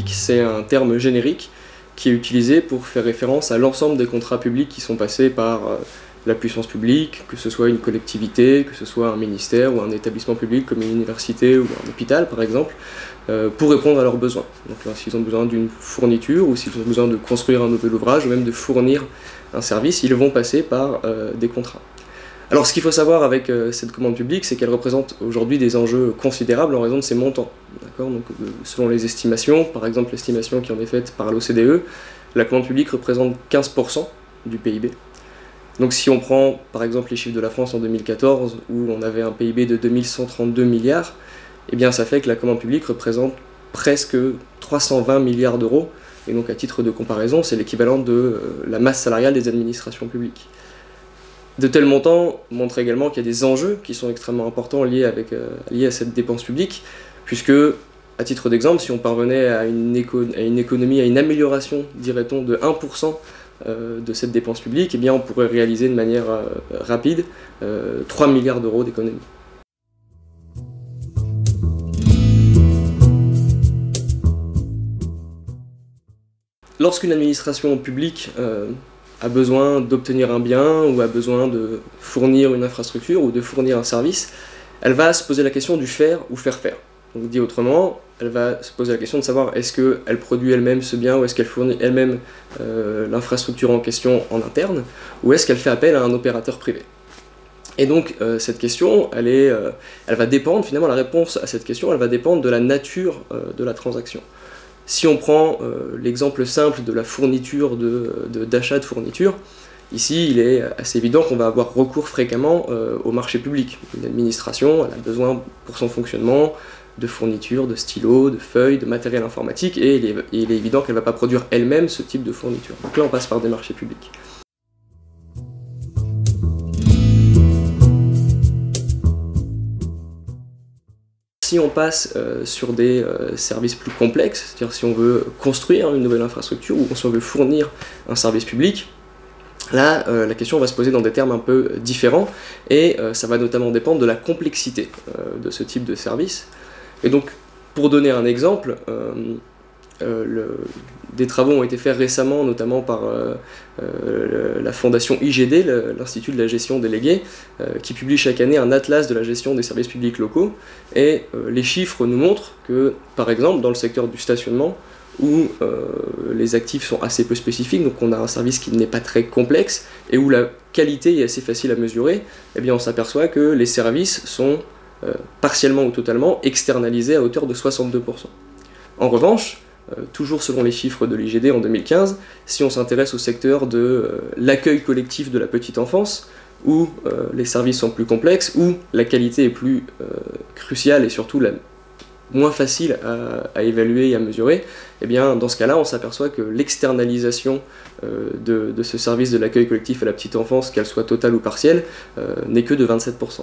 public, c'est un terme générique qui est utilisé pour faire référence à l'ensemble des contrats publics qui sont passés par la puissance publique, que ce soit une collectivité, que ce soit un ministère ou un établissement public comme une université ou un hôpital par exemple, pour répondre à leurs besoins. Donc s'ils ont besoin d'une fourniture ou s'ils ont besoin de construire un nouvel ouvrage ou même de fournir un service, ils vont passer par des contrats. Alors ce qu'il faut savoir avec cette commande publique, c'est qu'elle représente aujourd'hui des enjeux considérables en raison de ses montants. Donc, selon les estimations, par exemple l'estimation qui en est faite par l'OCDE, la commande publique représente 15% du PIB. Donc si on prend par exemple les chiffres de la France en 2014, où on avait un PIB de 2132 milliards, eh bien ça fait que la commande publique représente presque 320 milliards d'euros, et donc à titre de comparaison, c'est l'équivalent de la masse salariale des administrations publiques. De tels montants montrent également qu'il y a des enjeux qui sont extrêmement importants liés à cette dépense publique, puisque, à titre d'exemple, si on parvenait à une économie, à une amélioration, dirait-on, de 1% de cette dépense publique, eh bien on pourrait réaliser de manière rapide 3 milliards d'euros d'économie. Lorsqu'une administration publique a besoin d'obtenir un bien ou a besoin de fournir une infrastructure ou de fournir un service, elle va se poser la question du faire ou faire faire. Donc dit autrement, elle va se poser la question de savoir est-ce qu'elle produit elle-même ce bien ou est-ce qu'elle fournit elle-même l'infrastructure en question en interne ou est-ce qu'elle fait appel à un opérateur privé. Et donc cette question, elle va dépendre, finalement la réponse à cette question, elle va dépendre de la nature de la transaction. Si on prend l'exemple simple de la fourniture, d'achat de fourniture, ici il est assez évident qu'on va avoir recours fréquemment au marché public. Une administration, elle a besoin pour son fonctionnement de fournitures, de stylos, de feuilles, de matériel informatique, et il est évident qu'elle ne va pas produire elle-même ce type de fourniture. Donc là on passe par des marchés publics. Si on passe sur des services plus complexes, c'est-à-dire si on veut construire une nouvelle infrastructure ou si on veut fournir un service public, là la question va se poser dans des termes un peu différents et ça va notamment dépendre de la complexité de ce type de service. Et donc pour donner un exemple, des travaux ont été faits récemment, notamment par la fondation IGD, l'Institut de la gestion déléguée, qui publie chaque année un atlas de la gestion des services publics locaux. Et les chiffres nous montrent que, par exemple, dans le secteur du stationnement, où les actifs sont assez peu spécifiques, donc on a un service qui n'est pas très complexe, et où la qualité est assez facile à mesurer, eh bien on s'aperçoit que les services sont partiellement ou totalement externalisés à hauteur de 62%. En revanche, toujours selon les chiffres de l'IGD en 2015, si on s'intéresse au secteur de l'accueil collectif de la petite enfance, où les services sont plus complexes, où la qualité est plus cruciale et surtout moins facile à évaluer et à mesurer, eh bien dans ce cas-là on s'aperçoit que l'externalisation de ce service de l'accueil collectif à la petite enfance, qu'elle soit totale ou partielle, n'est que de 27%.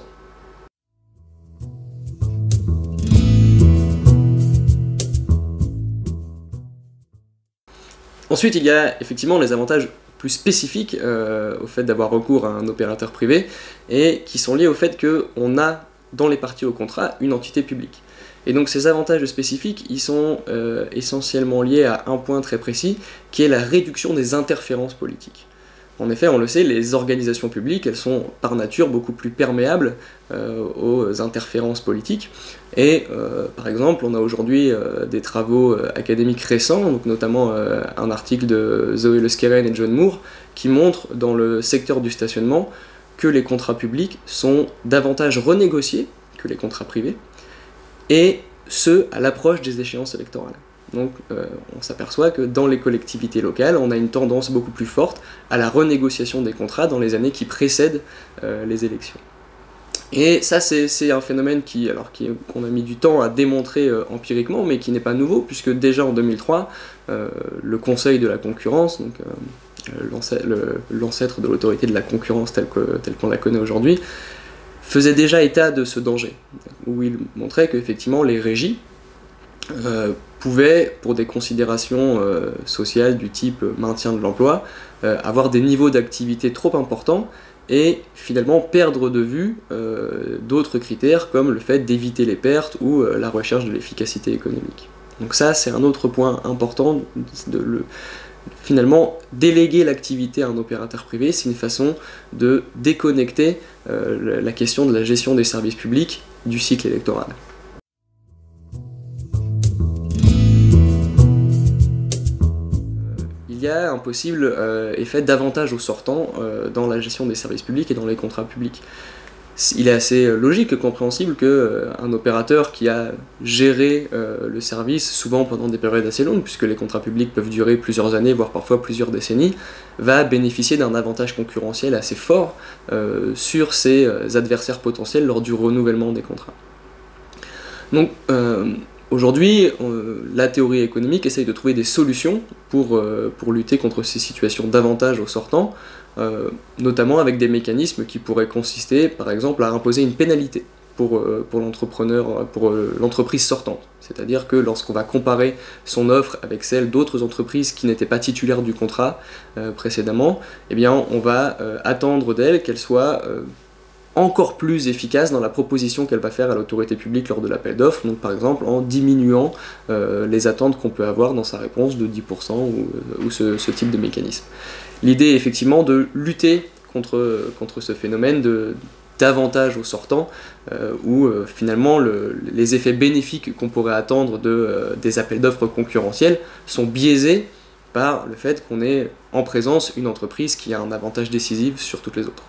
Ensuite, il y a effectivement les avantages plus spécifiques au fait d'avoir recours à un opérateur privé et qui sont liés au fait qu'on a dans les parties au contrat une entité publique. Et donc ces avantages spécifiques, ils sont essentiellement liés à un point très précis qui est la réduction des interférences politiques. En effet, on le sait, les organisations publiques, elles sont par nature beaucoup plus perméables aux interférences politiques. Et par exemple, on a aujourd'hui des travaux académiques récents, donc notamment un article de Zoé Le Skeren et John Moore, qui montre dans le secteur du stationnement que les contrats publics sont davantage renégociés que les contrats privés, et ce, à l'approche des échéances électorales. Donc on s'aperçoit que dans les collectivités locales, on a une tendance beaucoup plus forte à la renégociation des contrats dans les années qui précèdent les élections. Et ça c'est un phénomène qu'on a mis du temps à démontrer empiriquement, mais qui n'est pas nouveau, puisque déjà en 2003, le Conseil de la concurrence, donc l'ancêtre de l'autorité de la concurrence telle qu'on la connaît aujourd'hui, faisait déjà état de ce danger, où il montrait qu'effectivement les régies pouvaient, pour des considérations sociales du type maintien de l'emploi, avoir des niveaux d'activité trop importants et finalement perdre de vue d'autres critères comme le fait d'éviter les pertes ou la recherche de l'efficacité économique. Donc ça, c'est un autre point important, finalement, déléguer l'activité à un opérateur privé, c'est une façon de déconnecter la question de la gestion des services publics du cycle électoral. Il y a un possible effet d'avantage au sortant dans la gestion des services publics et dans les contrats publics. Il est assez logique et compréhensible qu'un opérateur qui a géré le service, souvent pendant des périodes assez longues, puisque les contrats publics peuvent durer plusieurs années, voire parfois plusieurs décennies, va bénéficier d'un avantage concurrentiel assez fort sur ses adversaires potentiels lors du renouvellement des contrats. Donc, aujourd'hui, la théorie économique essaye de trouver des solutions pour lutter contre ces situations d'avantage au sortant, notamment avec des mécanismes qui pourraient consister, par exemple, à imposer une pénalité pour l'entreprise sortante. C'est-à-dire que lorsqu'on va comparer son offre avec celle d'autres entreprises qui n'étaient pas titulaires du contrat précédemment, eh bien, on va attendre d'elle qu'elle soit encore plus efficace dans la proposition qu'elle va faire à l'autorité publique lors de l'appel d'offres, donc par exemple en diminuant les attentes qu'on peut avoir dans sa réponse de 10% ou ce type de mécanisme. L'idée est effectivement de lutter contre ce phénomène d'avantage au sortant, où finalement les effets bénéfiques qu'on pourrait attendre des appels d'offres concurrentiels sont biaisés par le fait qu'on ait en présence une entreprise qui a un avantage décisif sur toutes les autres.